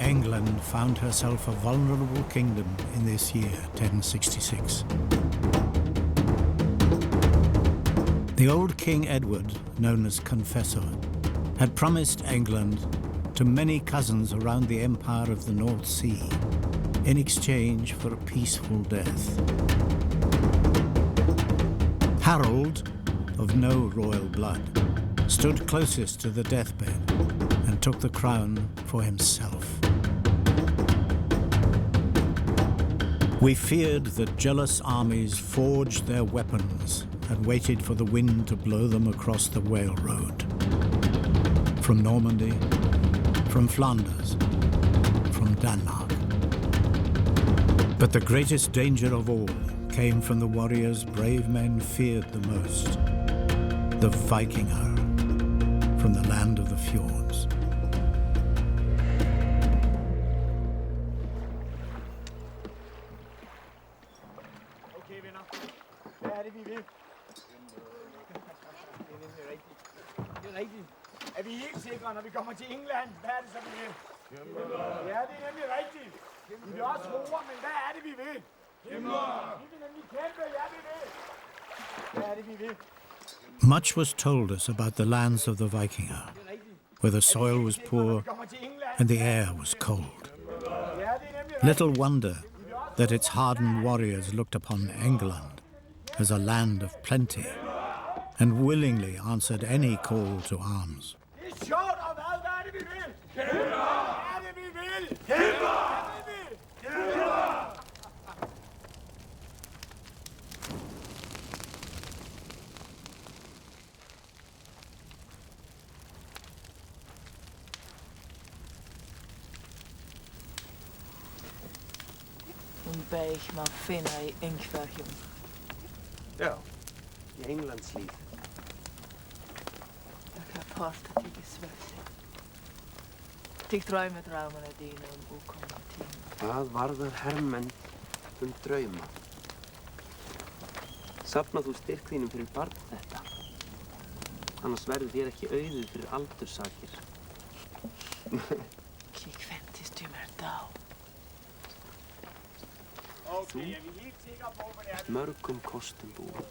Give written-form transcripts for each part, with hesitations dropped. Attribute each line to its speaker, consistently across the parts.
Speaker 1: England found herself a vulnerable kingdom in this year, 1066. The old King Edward, known as Confessor, had promised England to many cousins around the empire of the North Sea in exchange for a peaceful death. Harold, of no royal blood, stood closest to the deathbed and took the crown for himself. We feared that jealous armies forged their weapons and waited for the wind to blow them across the whale road. From Normandy, from Flanders, from Denmark. But the greatest danger of all came from the warriors brave men feared the most, the Vikinger, from the land of the fjords.
Speaker 2: Okay, venner. Hvad er det, vi vil? Det er rigtigt. Er vi helt sikre, når vi kommer til England? Hvad er det så, vi vil? Ja, det er nemlig rigtigt. Vi vil også roer, men hvad er det, vi vil? Vi vil nemlig kæmpe, ja, vi vil. Hvad er det, vi vil?
Speaker 1: Much was told us about the lands of the Vikinger, where the soil was poor and the air was cold. Little wonder that its hardened warriors looked upon England as a land of plenty and willingly answered any call to arms.
Speaker 3: Beig mag finna I Engbergjum.
Speaker 4: Ja, I Englands liv.
Speaker 3: Jag kan parta till svälse. Till draumarna dina okomna tíma.
Speaker 4: Hvað varðar hermenn drauma? Safna þú styrk þínum fyrir barn þetta. Annars verður þér ekki auðið fyrir aldurssakir.
Speaker 3: Kik ventis du mer þá.
Speaker 4: Þú mörgum kostum búin.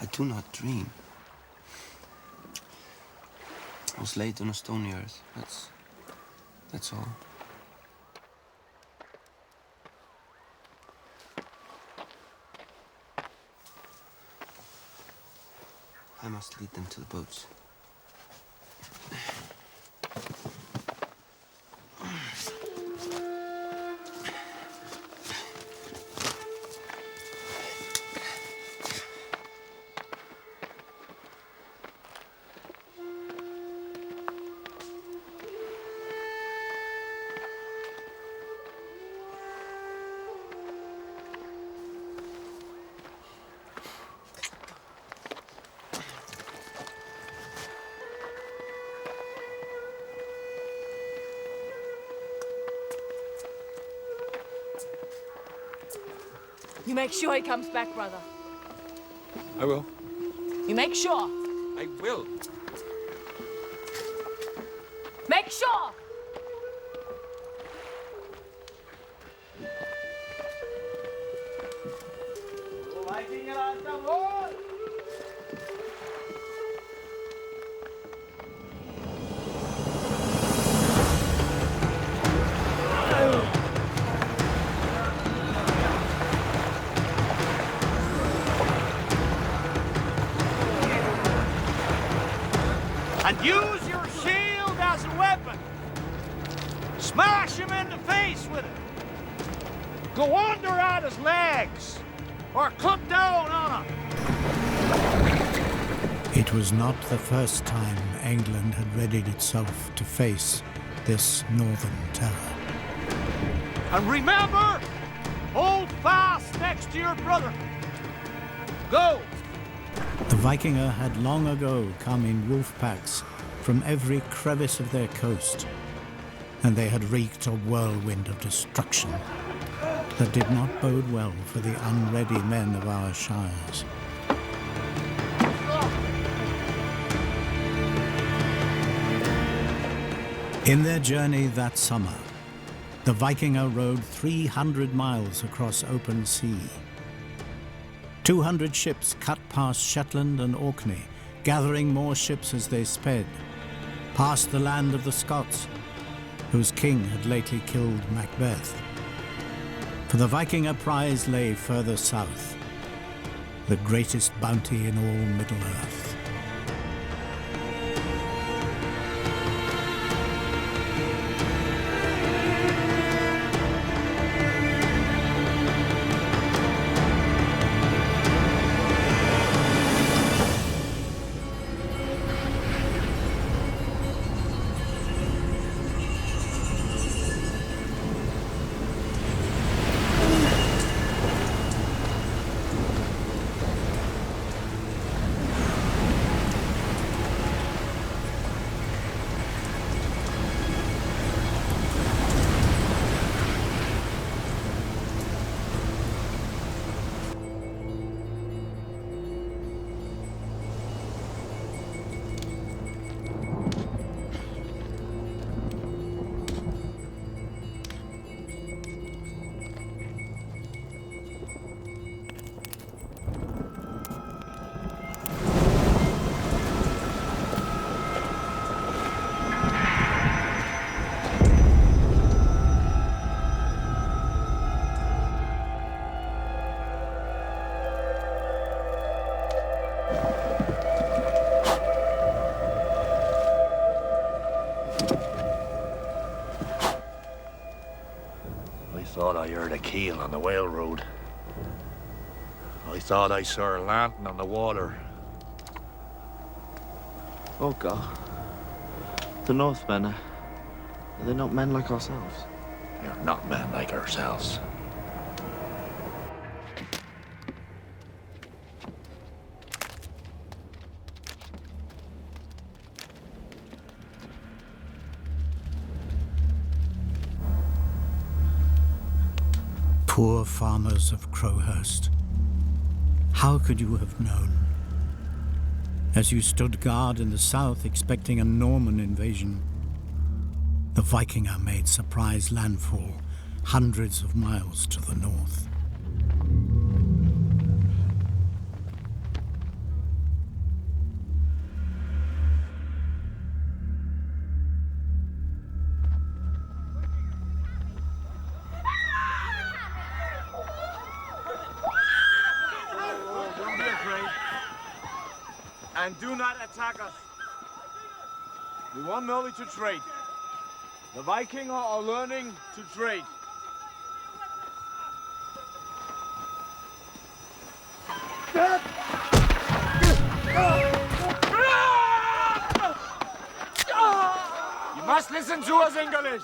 Speaker 4: I do not dream. I was laid on a stony earth. That's all. I must lead them to the boats.
Speaker 3: You make sure he comes back, brother.
Speaker 5: I will.
Speaker 3: You make sure.
Speaker 5: I will.
Speaker 3: Make sure!
Speaker 2: Use your shield as a weapon. Smash him in the face with it. Go under at his legs, or cut down on him.
Speaker 1: It was not the first time England had readied itself to face this northern terror.
Speaker 2: And remember, hold fast next to your brother. Go!
Speaker 1: The Vikinger had long ago come in wolf packs from every crevice of their coast, and they had wreaked a whirlwind of destruction that did not bode well for the unready men of our shires. In their journey that summer, the Vikinger rode 300 miles across open sea. 200 ships cut past Shetland and Orkney, gathering more ships as they sped, past the land of the Scots, whose king had lately killed Macbeth. For the Vikinger prize lay further south, the greatest bounty in all Middle-earth.
Speaker 6: I thought I heard a keel on the whale road. I thought I saw a lantern on the water.
Speaker 4: Oh God. The Northmen, are they not men like ourselves?
Speaker 6: They're not men like ourselves.
Speaker 1: Poor farmers of Crowhurst, how could you have known? As you stood guard in the south expecting a Norman invasion, the Vikinger made surprise landfall hundreds of miles to the north.
Speaker 2: And do not attack us. We want merely to trade. The Vikinger are learning to trade. You must listen to us, English.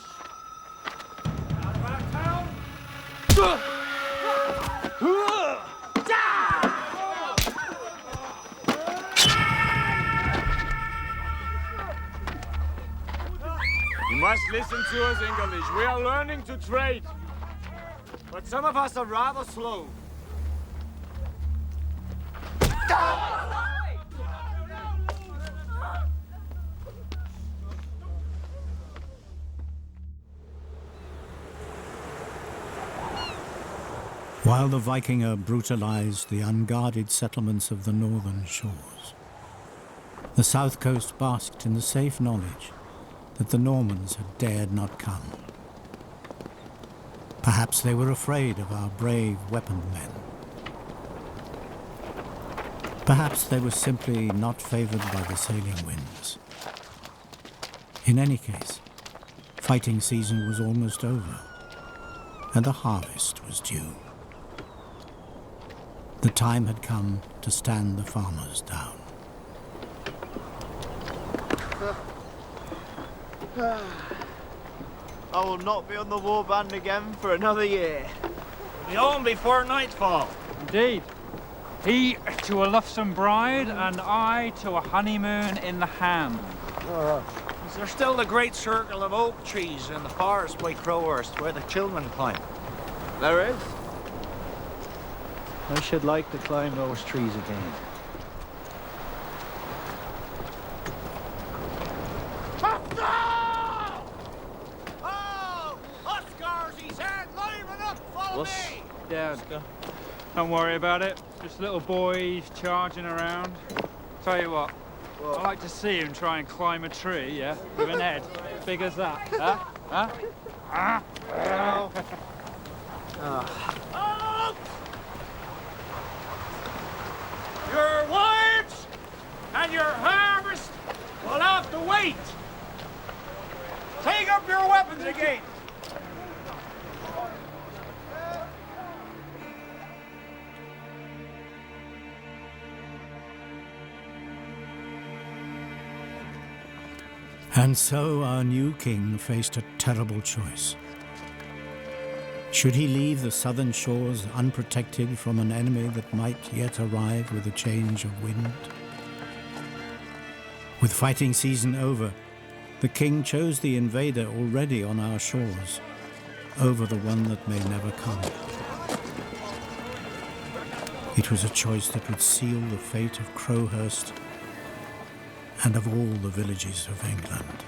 Speaker 2: You must listen to us, English. We are learning to trade. But some of us are rather slow.
Speaker 1: While the Vikinger brutalized the unguarded settlements of the northern shores, the south coast basked in the safe knowledge that the Normans had dared not come. Perhaps they were afraid of our brave weaponed men. Perhaps they were simply not favored by the sailing winds. In any case, fighting season was almost over, and the harvest was due. The time had come to stand the farmers down.
Speaker 2: I will not be on the warband again for another year.
Speaker 7: Be home before nightfall.
Speaker 8: Indeed. He to a lovesome bride, and I to a honeymoon in the hand.
Speaker 7: Is there still the great circle of oak trees in the forest by Crowhurst where the children climb?
Speaker 2: There is. I should like to climb those trees again.
Speaker 8: Down. Don't worry about it. Just little boys charging around. Tell you what, I like to see him try and climb a tree, yeah? With an head as big as that. Huh?
Speaker 7: Your wives and your harvest will have to wait. Take up your weapons again.
Speaker 1: And so our new king faced a terrible choice. Should he leave the southern shores unprotected from an enemy that might yet arrive with a change of wind? With fighting season over, the king chose the invader already on our shores over the one that may never come. It was a choice that would seal the fate of Crowhurst and of all the villages of England.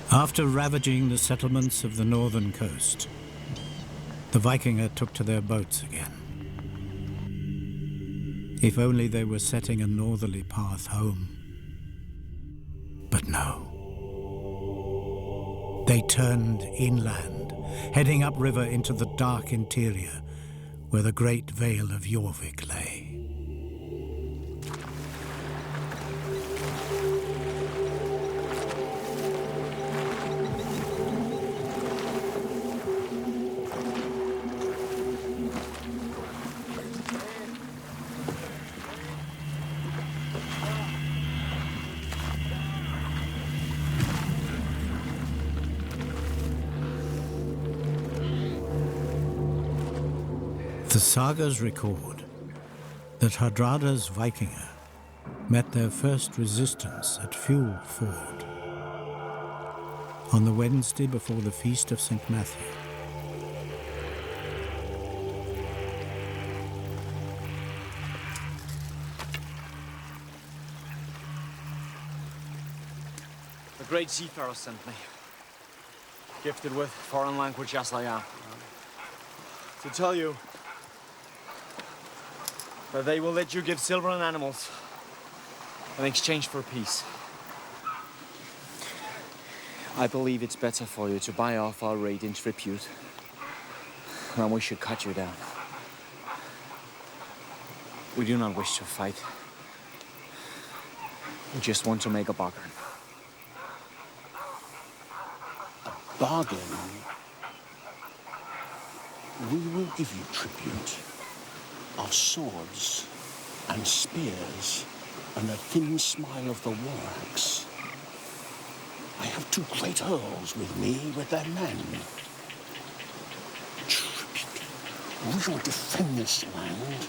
Speaker 1: After ravaging the settlements of the northern coast, the Vikinger took to their boats again. If only they were setting a northerly path home. But no. They turned inland, heading upriver into the dark interior, where the great Vale of Jorvik lay. The sagas record that Hardrada's Vikinger met their first resistance at Fuel Ford on the Wednesday before the feast of St. Matthew.
Speaker 2: A great seafarer sent me, gifted with foreign language as I am, to tell you that they will let you give silver and animals in exchange for peace. I believe it's better for you to buy off our raid in tribute than we should cut you down. We do not wish to fight. We just want to make a bargain.
Speaker 9: Bargain. We will give you tribute. Our swords and spears and a thin smile of the war axe. I have two great earls with me with their men. Tribute. We will defend this land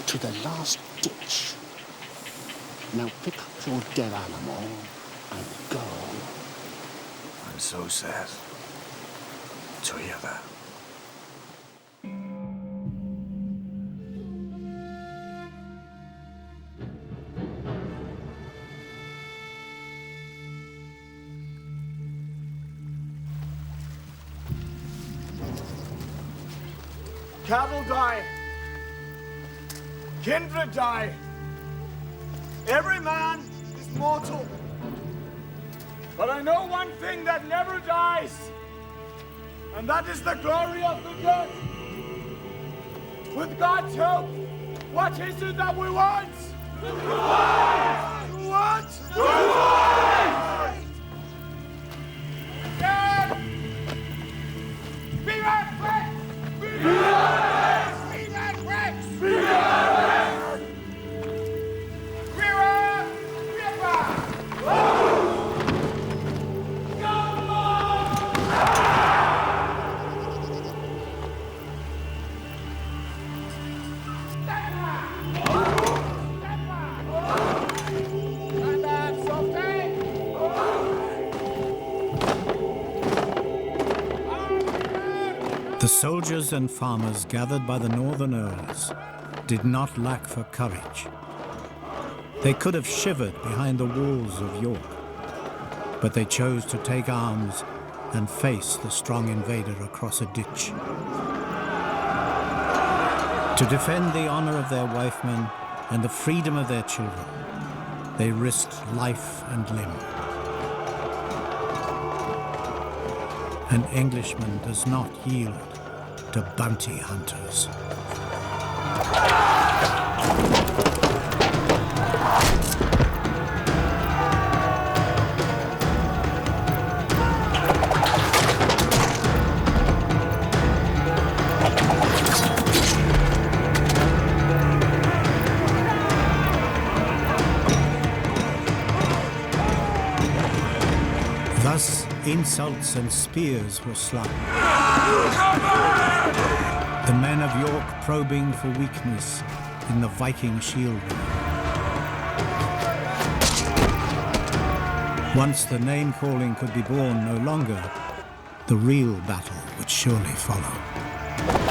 Speaker 9: to the last ditch. Now pick up your dead animal and go.
Speaker 6: I'm so sad to hear that.
Speaker 2: Cattle die. Kindred die. Every man is mortal. But I know one thing that never dies, and that is the glory of the dead. With God's help, what is it that we want? What? Dead! Viva Rex! Viva Rex! Viva Rex! Viva Rex! Viva! Viva!
Speaker 1: The soldiers and farmers gathered by the northern earls did not lack for courage. They could have shivered behind the walls of York, but they chose to take arms and face the strong invader across a ditch. To defend the honor of their wifemen and the freedom of their children, they risked life and limb. An Englishman does not yield to bounty hunters. Thus, insults and spears were slung. The men of York probing for weakness in the Viking shield ring. Once the name-calling could be borne no longer, the real battle would surely follow.